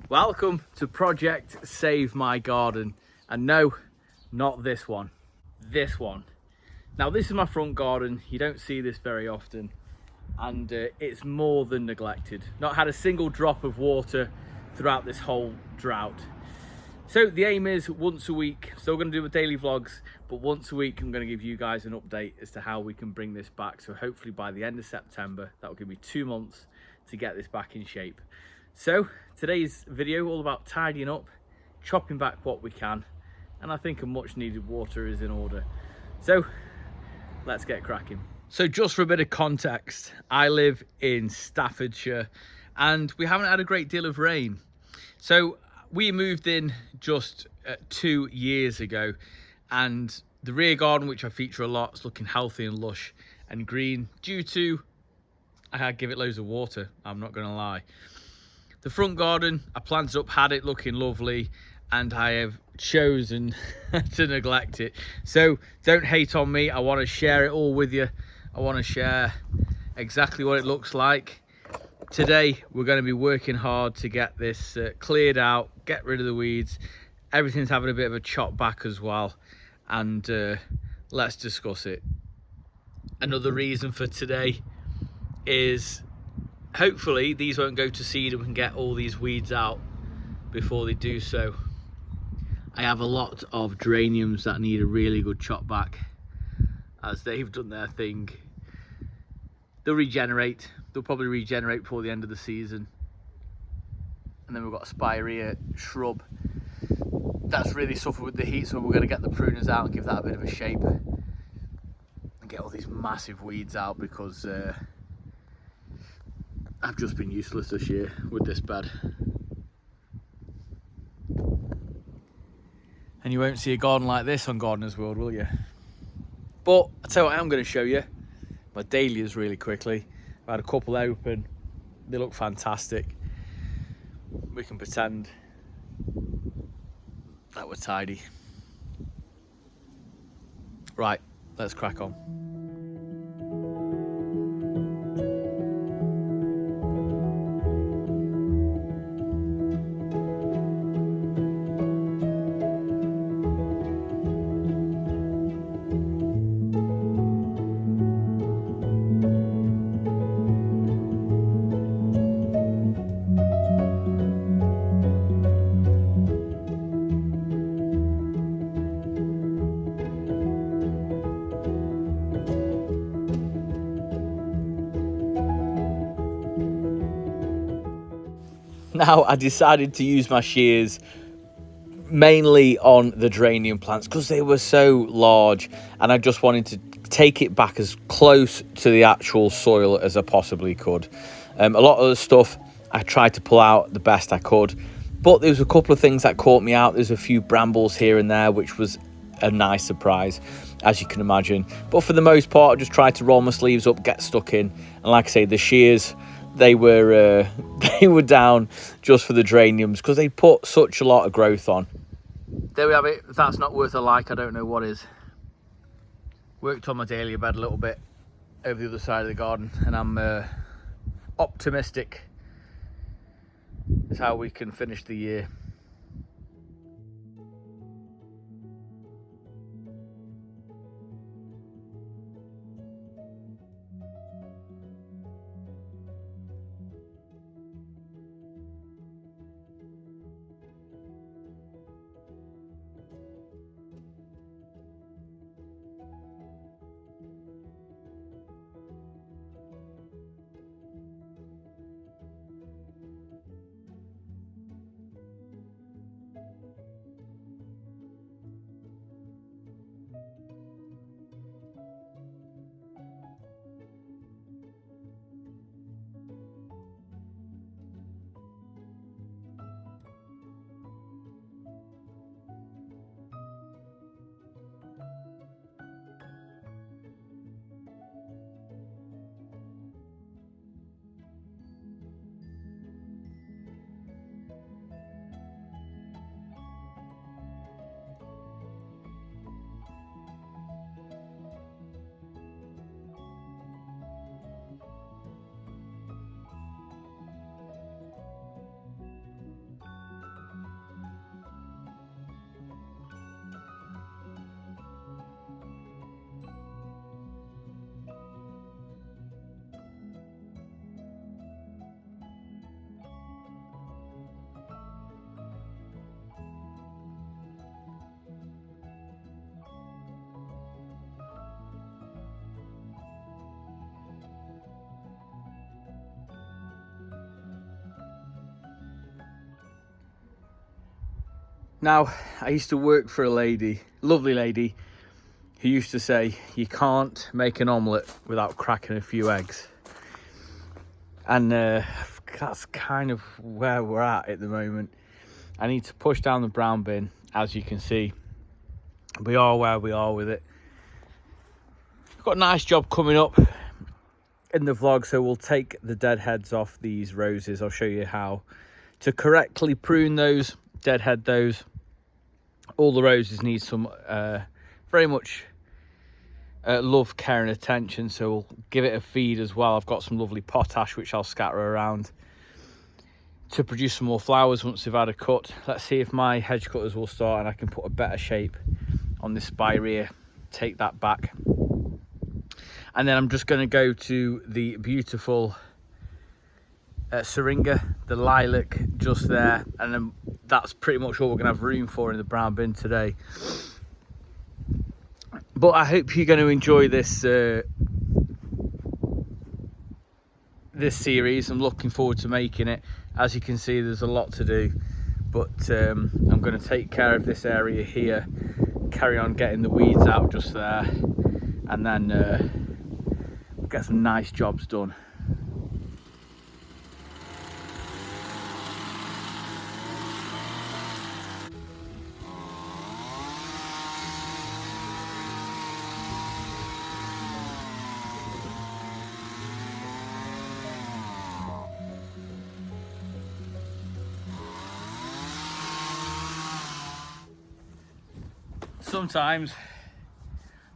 Welcome to Project Save My Garden. And no, not this one. This one. Now this is my front garden. You don't see this very often. And it's more than neglected. Not had a single drop of water throughout this whole drought. So the aim is once a week, still going to do the daily vlogs, but once a week I'm going to give you guys an update as to how we can bring this back. So hopefully by the end of September, that will give me 2 months to get this back in shape. So today's video all about tidying up, chopping back what we can, and I think a much needed water is in order. So let's get cracking. So just for a bit of context, I live in Staffordshire and we haven't had a great deal of rain. So we moved in just 2 years ago, and the rear garden, which I feature a lot, is looking healthy and lush and green due to I had to give it loads of water, I'm not going to lie. The front garden, I planted up, had it looking lovely, and I have chosen to neglect it. So don't hate on me, I want to share it all with you. I want to share exactly what it looks like. Today we're going to be working hard to get this cleared out, get rid of the weeds. Everything's having a bit of a chop back as well, and let's discuss it. Another reason for today is hopefully these won't go to seed and we can get all these weeds out before they do so. I have a lot of geraniums that need a really good chop back, as they've done their thing. They'll regenerate. They'll probably regenerate before the end of the season. And then we've got a spirea shrub that's really suffered with the heat, so we're going to get the pruners out and give that a bit of a shape and get all these massive weeds out, because I've just been useless this year with this bed. And you won't see a garden like this on Gardener's World, will you? But I'll tell you what I am going to show you. My dahlias really quickly. I've had a couple open. They look fantastic. We can pretend that we're tidy. Right, let's crack on. Now I decided to use my shears mainly on the geranium plants because they were so large, and I just wanted to take it back as close to the actual soil as I possibly could. A lot of the stuff I tried to pull out the best I could, but there was a couple of things that caught me out. There's a few brambles here and there, which was a nice surprise, as you can imagine. But for the most part, I just tried to roll my sleeves up, get stuck in, and like I say, the shears, they were down just for the geraniums because they put such a lot of growth on. There we have it. If that's not worth a like, I don't know what is. Worked on my dahlia bed a little bit over the other side of the garden, and I'm optimistic is how we can finish the year. Now, I used to work for a lady, lovely lady, who used to say, you can't make an omelette without cracking a few eggs. And that's kind of where we're at the moment. I need to push down the brown bin. As you can see, we are where we are with it. I've got a nice job coming up in the vlog, so we'll take the dead heads off these roses. I'll show you how to correctly prune those, deadhead those. All the roses need some very much love, care and attention, so we'll give it a feed as well. I've got some lovely potash which I'll scatter around to produce some more flowers once they've had a cut. Let's see if my hedge cutters will start and I can put a better shape on this spirea, take that back. And then I'm just going to go to the beautiful syringa, the lilac just there, and then that's pretty much all we're going to have room for in the brown bin today. But I hope you're going to enjoy this this series. I'm looking forward to making it. As you can see, there's a lot to do, but I'm going to take care of this area here, carry on getting the weeds out just there, and then get some nice jobs done. Sometimes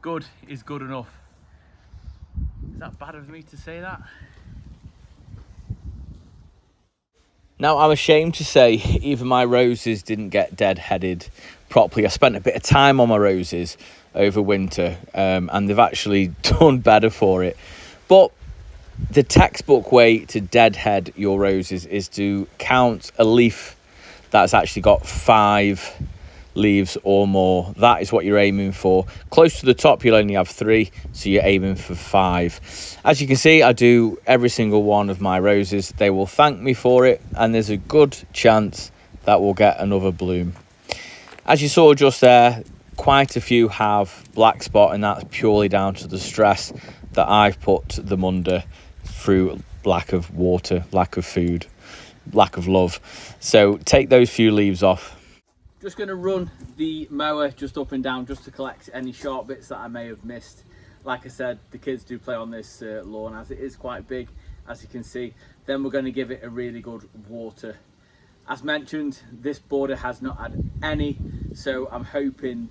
good is good enough. Is that bad of me to say that? Now, I'm ashamed to say even my roses didn't get dead-headed properly. I spent a bit of time on my roses over winter, and they've actually done better for it. But the textbook way to deadhead your roses is to count a leaf that's actually got 5 leaves or more. That is what you're aiming for. Close to the top you'll only have 3, so you're aiming for 5. As you can see, I do every single one of my roses. They will thank me for it, and there's a good chance that we'll get another bloom. As you saw just there, quite a few have black spot, and that's purely down to the stress that I've put them under through lack of water, lack of food, lack of love. So take those few leaves off. Just going to run the mower just up and down just to collect any sharp bits that I may have missed. Like I said, the kids do play on this lawn as it is quite big, as you can see. Then we're going to give it a really good water. As mentioned, this border has not had any, so I'm hoping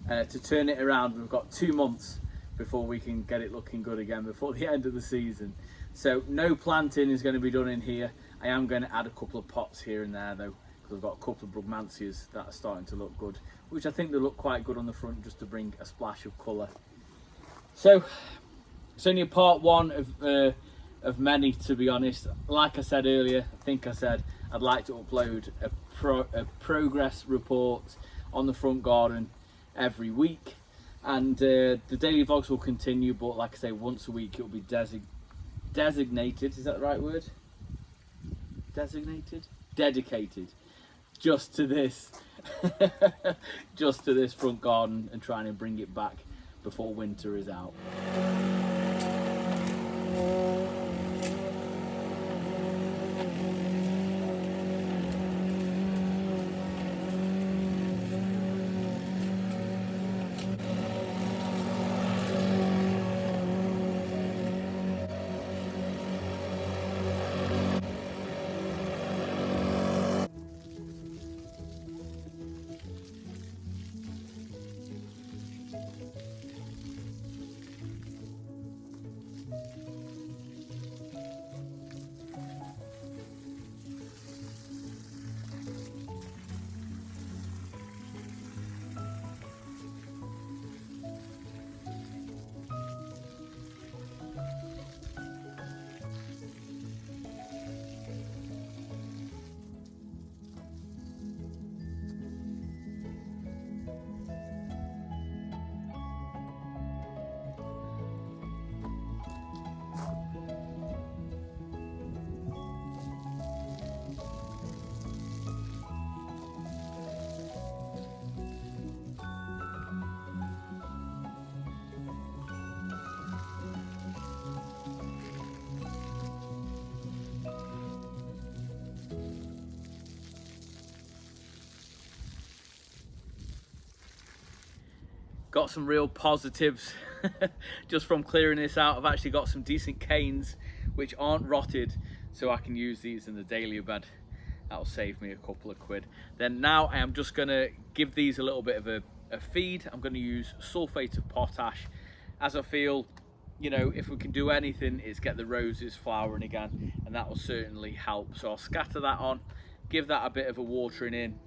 to turn it around. We've got 2 months before we can get it looking good again before the end of the season. So no planting is going to be done in here. I am going to add a couple of pots here and there though. We've got a couple of brugmansias that are starting to look good, which I think they look quite good on the front just to bring a splash of colour. So it's only a part 1 of many, to be honest. Like I said earlier, I think I said I'd like to upload a progress report on the front garden every week, and the daily vlogs will continue, but like I say, once a week it will be designated, is that the right word? Designated? Dedicated. Just to this just to this front garden, and trying to bring it back before winter is out. got some real positives just from clearing this out. I've actually got some decent canes which aren't rotted, so I can use these in the dahlia bed. That'll save me a couple of quid. Then now I am just gonna give these a little bit of a feed. I'm gonna use sulfate of potash, as I feel, you know, if we can do anything, is get the roses flowering again, and that will certainly help. So I'll scatter that on, give that a bit of a watering in,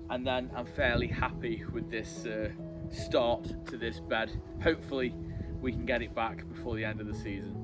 and then I'm fairly happy with this start to this bed. Hopefully we can get it back before the end of the season.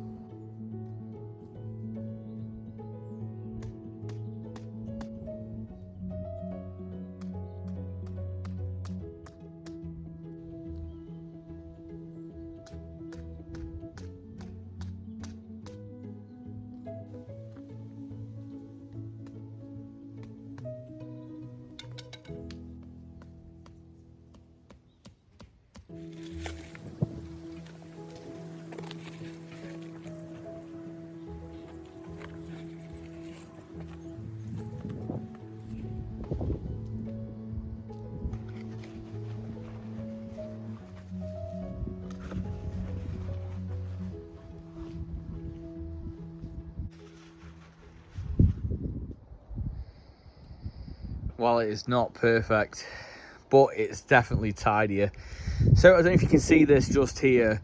Well, it is not perfect, but it's definitely tidier. So I don't know if you can see this just here.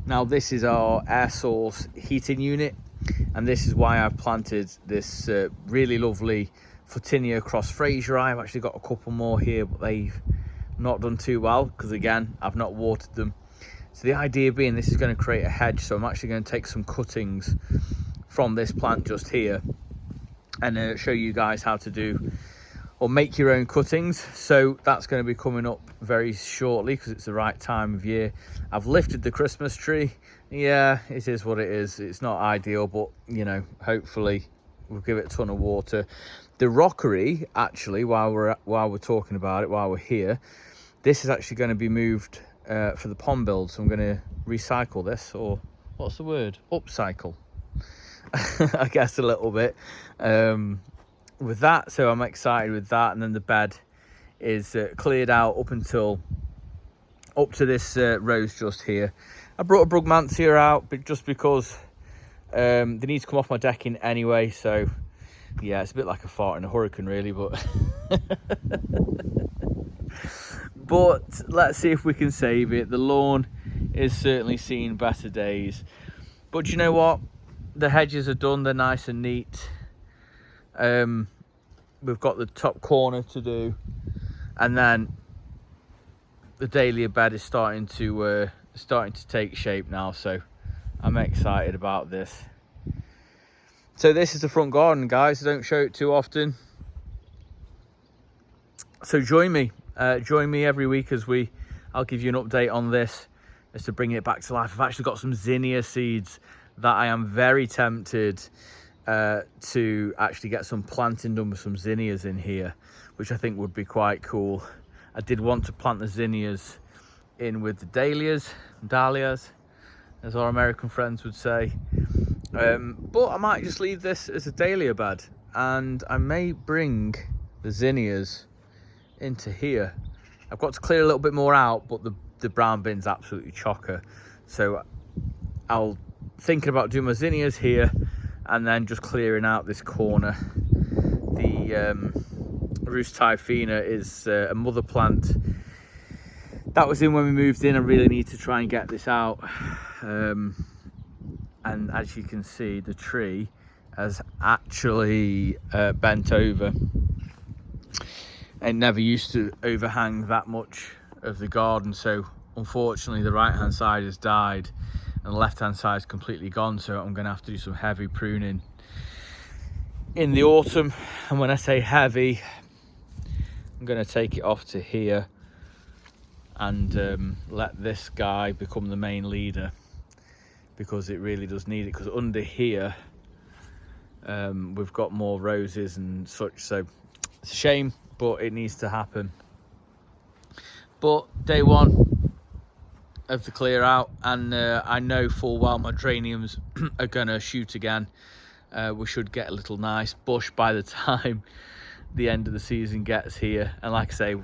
Now this is our air source heating unit, and this is why I've planted this really lovely Photinia cross Fraser. I've actually got a couple more here, but they've not done too well because, again, I've not watered them. So the idea being, this is going to create a hedge, so I'm actually going to take some cuttings from this plant just here and show you guys how to do or make your own cuttings. So that's going to be coming up very shortly because it's the right time of year. I've lifted the Christmas tree. Yeah, it is what it is. It's not ideal, but you know, hopefully we'll give it a ton of water. The rockery, actually, while we're talking about it, while we're here, this is actually going to be moved for the pond build. So I'm going to recycle this, or what's the word? Upcycle, I guess, a little bit. With that, so I'm excited with that. And then the bed is cleared out up to this rose just here. I brought a Brugmansia out, but just because they need to come off my decking anyway. So yeah, it's a bit like a fart in a hurricane, really. But but let's see if we can save it. The lawn is certainly seeing better days. But you know what? The hedges are done. They're nice and neat. We've got the top corner to do, and then the dahlia bed is starting to take shape now, so I'm excited about this. So this is the front garden, guys. I don't show it too often, so join me every week as I'll give you an update on this, as to bring it back to life. I've actually got some zinnia seeds that I am very tempted to actually get some planting done with some zinnias in here, which I think would be quite cool. I did want to plant the zinnias in with the dahlias, as our American friends would say, but I might just leave this as a dahlia bed, and I may bring the zinnias into here. I've got to clear a little bit more out, but the brown bin's absolutely chocker, so I'll thinking about doing my zinnias here, and then just clearing out this corner. The Rus typhina is a mother plant that was in when we moved in. I really need to try and get this out. And as you can see, the tree has actually bent over. It never used to overhang that much of the garden, so unfortunately the right hand side has died and the left hand side is completely gone, so I'm going to have to do some heavy pruning in the autumn. And when I say heavy, I'm going to take it off to here and let this guy become the main leader, because it really does need it, because under here we've got more roses and such, so it's a shame, but it needs to happen. But day one of the clear out, and I know full well my geraniums are gonna shoot again. We should get a little nice bush by the time the end of the season gets here, and like I say,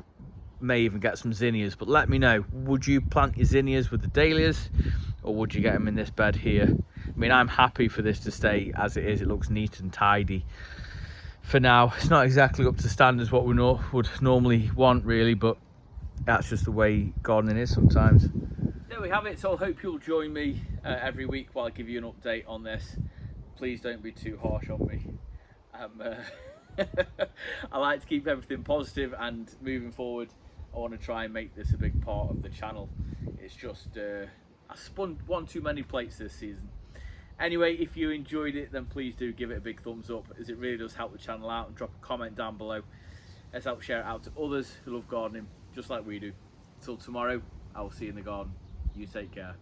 may even get some zinnias, but let me know, would you plant your zinnias with the dahlias, or would you get them in this bed here? I mean, I'm happy for this to stay as it is. It looks neat and tidy for now. It's not exactly up to standards what we would normally want really, but that's just the way gardening is sometimes. There we have it. So I hope you'll join me every week while I give you an update on this. Please don't be too harsh on me. I like to keep everything positive, and moving forward I want to try and make this a big part of the channel. It's just I spun one too many plates this season. Anyway, if you enjoyed it, then please do give it a big thumbs up, as it really does help the channel out, and drop a comment down below. Let's help share it out to others who love gardening just like we do. Till tomorrow, I will see you in the garden. You take care.